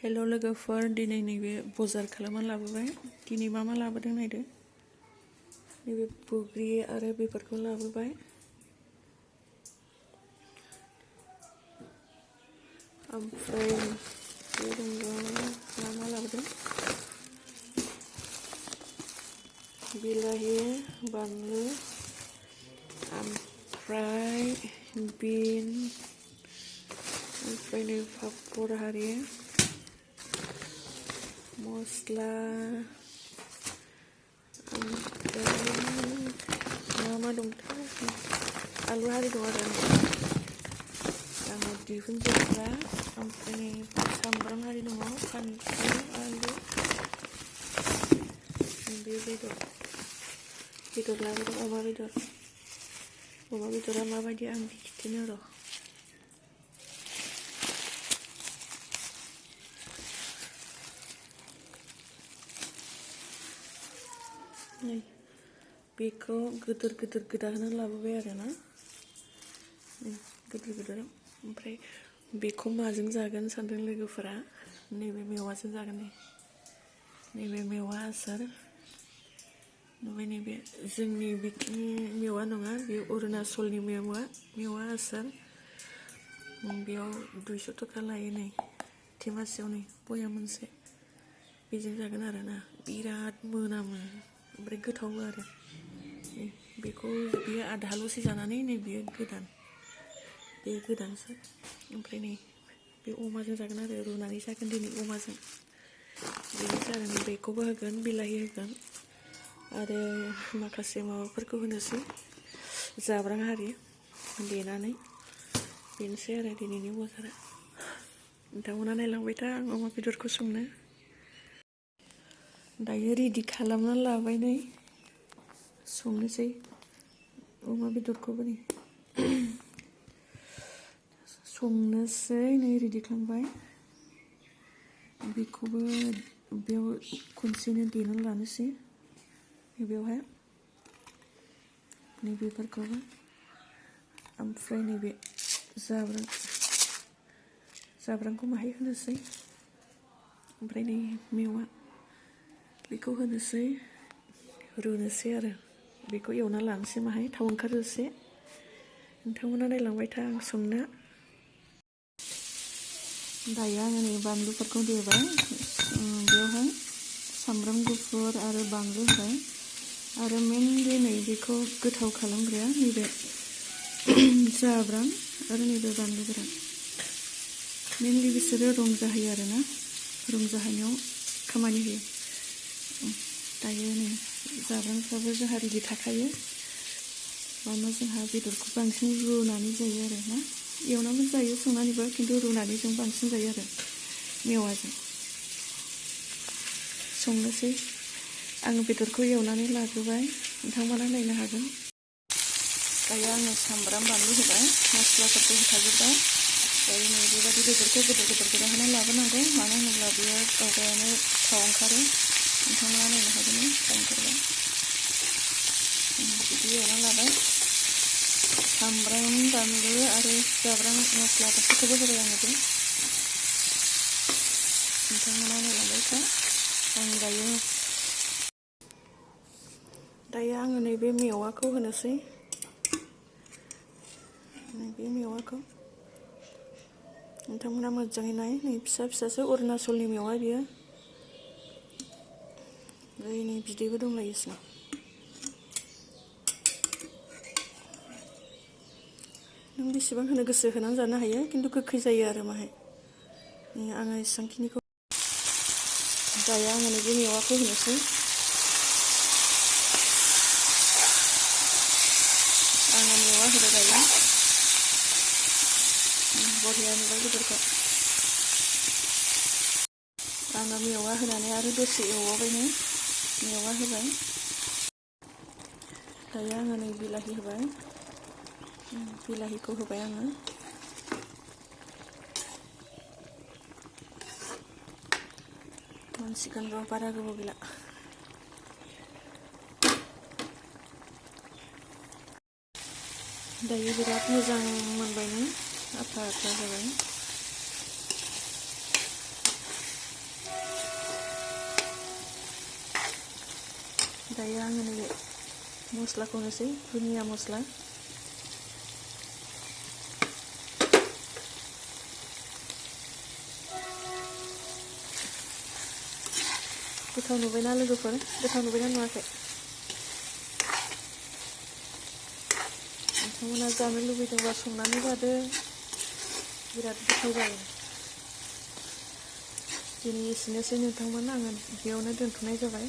हेल' लोगोफोर, दिनै नैबे बजार खालामना लाबोबाय। दिनै मा लाबोदों नायदो। नैबे बुग्रि आरो बेफोरखौ लाबोबाय। ओमफ्राय बे दंबावो मा लाबोदों? बिलाहि, बानलु, ओमफ्राय बिन, ओमफ्राय नै पापर हारि, मस्ला, ओमफ्राय मा दंथाय? आलु हारि दं आरो आङो दिहुनजोबला। ओमफ्राय नै सामब्राम हारि दङ, फानलु, आलु, बे बेदर लाबोदों, अमा बेदर। अमा बेदरा माबायदि आं खिन्थानो र'। नै बेखौ गिदिर गोदानानै लाबोबाय आरो ना, गिदिर। ओमफ्राय बेखौ माजों जागोन सानदों लोगोफोरा? नैबे मेवाजों जागोन। नैबे मेवा आसार नुबाय। नैबे जोंनि बिथिंनि मेवा नङा, बे अरुणाचलनि मेवा आसार। बेयाव 200 थाखा लायो नै थेमासेयाव, नै बया मोनसे। बेजों जागोन आरो ना, बिराद मोनामो ओमफ्राय गोथावबो आरो। बेखौ बियो आधाल'सो जानानै, नै बियो गोदानसो। ओमफ्राय नै बे अमाजों जागोन आरो, रुनानै जागोन दिनै अमाजों। बेनोसै आरो नै बेखौबो होगोन, बिलाहि होगोन आरो माखासे माबाफोरखौ होनोसै, जाब्रां हारि देनानै। बेनोसै आरो दिनैनि बजारा। नोंथांमोना नायलांबाय था आं अमा बेदरखौ संनो। दायो रेडि खालामना लाबाय, नै संनोसै अमा बेदरखौबो। नै संनोसै, नै रेडि खालामबाय। बेखौबो बेयाव खनसेनो देनानै लानोसै, बेयावहाय नैबेफोरखौबो। ओमफ्राय नैबे जाब्रांखौ माहाय होनोसै। ओमफ्राय नै मेवा, बेखौ होनोसै, रुनोसै आरो बेखौ एवना लानोसै माहाय थाव ओंखारजासे। नोंथांमोना नायलांबाय था आं संनो। दायो आङो नै बानलुफोरखौ देबाय, बेवहाय सामब्राम गुफुर आरो बानलु होबाय। आरो मेनलि नै बेखौ गोथाव खालामग्राया नैबे जाब्रां आरो नैबे बानलु गोरान। मेनलि बिसोरो रंजाहोयो आरो ना, रंजाहोनायाव खामानि होयो। दायो नै जाब्रांफ्राबो जोंहा रेडि थाखायो। मानोना जोंहा बेदरखौ बांसिन रुनानै जायो आरो ना, एवनाबो जायो संनानैबो, खिन्थु रुनानै जों बांसिन जायो आरो मेवाजों। संनोसै, आङो बेदरखौ एवनानै लाग्रोबाय, नोंथांमोना नायनो हागोन। दायो आङो सामब्राम बानलु होबाय, मस्लाफोरखौ होखाजोब्बाय। दायो नै बेबायदि बेदरखौ गिदिर गोदानानै लाबोनांगौ, मानो होनोब्ला बेयो गावगायानो थाव ओंखारो। नोंथांमोना नायनो हागोन, थाव ओंखारबाय। बिदि एवना लाबाय, सामब्राम बानलु आरो जाब्रां मस्ला गासैखौबो होबाय आङो। नोंथांमोना नायलांबाय था। दायो आङो नैबे मेवाखौ होनोसै। नैबे मेवाखौ नोंथांमोना मोजाङै नाय, नै फिसासो अरुणाचलनि मेवा बियो। नै बिदैबो दंलायोसो। नों बेसेबां होनो गोसो होनानै जानो हायो, खिन्थु गोखै जायो आरो माहाय। आङो एसेबांखिनिखौ। दायो आङो नैबे मेवाखौ होनोसै। आङो मेवा होबाय दायो। बरिया नुबाय बेदरखौ। आङो मेवा होनानै आरो दसे एवबावबायनो, मेवा होबाय। दायो आङो नै बिलाहि होबाय, बिलाहिखौ होबाय आङो। मोनसिगोन र', बारा गोबाव गैला। दायो बिराद मोजां मोनबायनो, आथा जाबाय। दायो आङो नैबे मस्लाखौ होनोसै, धनिया मस्ला। गोथाव नुबायना लोगोफोर? गोथाव नुबायना नुवाखै? नोंथांमोना जानो लुबैदोंबा संनानै जादो, बिराद गोथाव जायो। दिनै एसेनोसै नोंथांमोन, आङो बेयावनो दोनथ'नाय जाबाय।